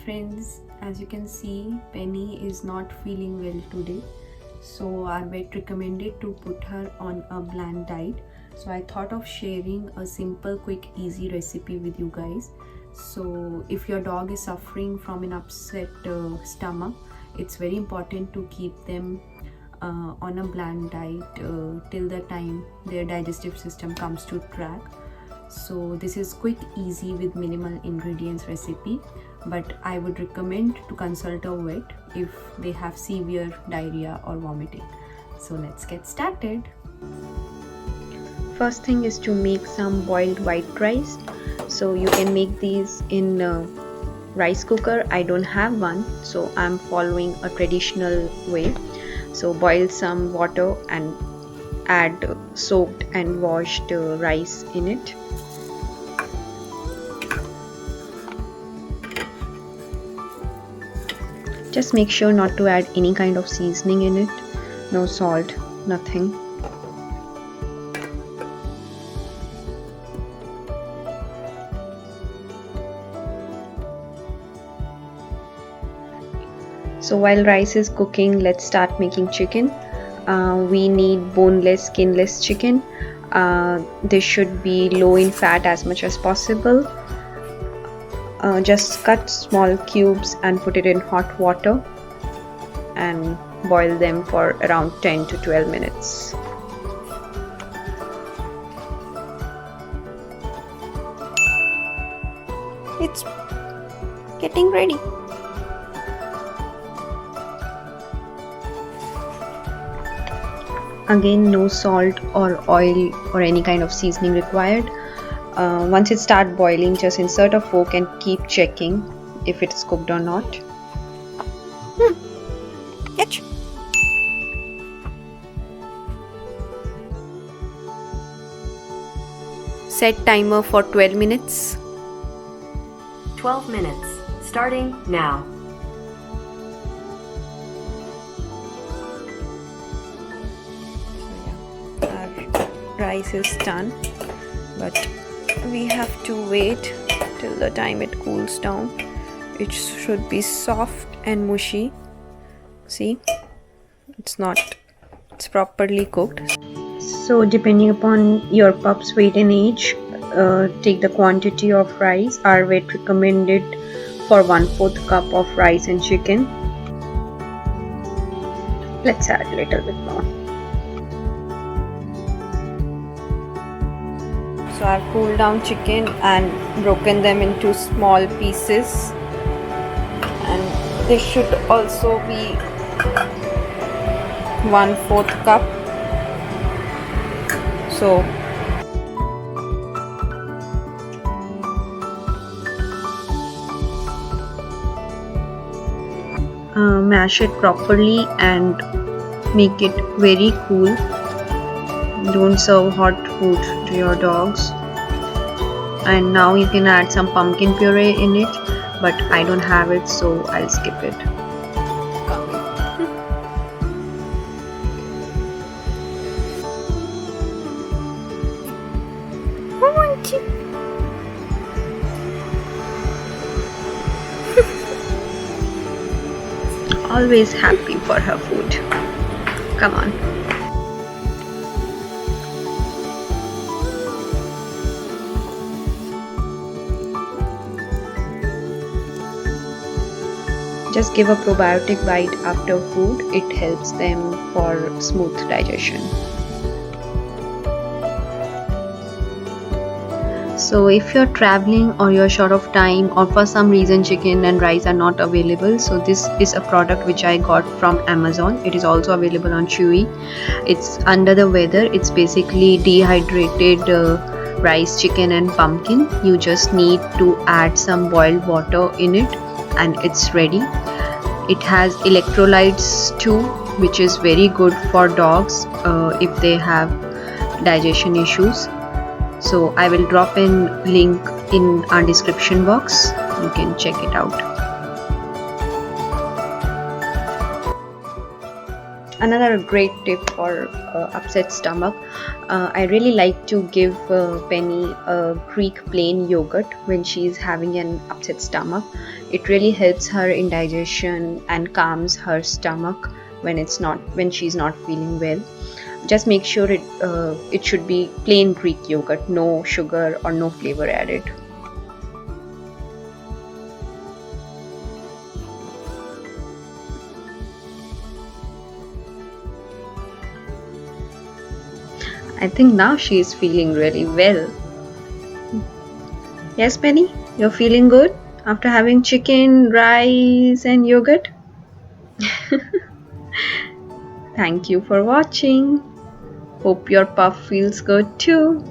friends, as you can see, Penny is not feeling well today, so our vet recommended to put her on a bland diet. So I thought of sharing a simple, quick, easy recipe with you guys. So if your dog is suffering from an upset stomach, it's very important to keep them on a bland diet till the time their digestive system comes to track. So this is quick, easy with minimal ingredients recipe, but I would recommend to consult a vet if they have severe diarrhea or vomiting. So let's get started. First thing is to make some boiled white rice. So you can make these in rice cooker. I don't have one, so I'm following a traditional way. So boil some water and add soaked and washed rice in it. Just make sure not to add any kind of seasoning in it. No salt, nothing. So while rice is cooking, let's start making chicken. We need boneless, skinless chicken. This should be low in fat as much as possible. Just cut small cubes and put it in hot water and boil them for around 10 to 12 minutes. It's getting ready. Again, no salt or oil or any kind of seasoning required. Once it starts boiling, just insert a fork and keep checking if it's cooked or not. Catch. Set timer for 12 minutes. 12 minutes, starting now. Our rice is done, but we have to wait till the time it cools down. It should be soft and mushy. See, it's properly cooked. So depending upon your pup's weight and age, take the quantity of rice. Our vet recommended for 1/4 cup of rice and chicken. Let's add a little bit more. So I've cooled down chicken and broken them into small pieces, and this should also be 1/4 cup. So mash it properly and make it very cool. Don't serve hot food to your dogs. And now you can add some pumpkin puree in it, but I don't have it, so I'll skip it. Always happy for her food. Come on. Just give a probiotic bite after food. It helps them for smooth digestion. So if you're traveling or you're short of time, or for some reason chicken and rice are not available, so this is a product which I got from Amazon. It is also available on Chewy. It's under the weather. It's basically dehydrated rice, chicken and pumpkin. You just need to add some boiled water in it and it's ready. It has electrolytes too, which is very good for dogs if they have digestion issues. So I will drop in link in our description box. You can check it out. Another great tip for upset stomach. I really like to give Penny a Greek plain yogurt when she's having an upset stomach. It really helps her in digestion and calms her stomach when she's not feeling well. Just make sure it should be plain Greek yogurt, no sugar or no flavor added. I think now she is feeling really well. Yes, Penny, you're feeling good after having chicken, rice, and yogurt? Thank you for watching. Hope your puff feels good too.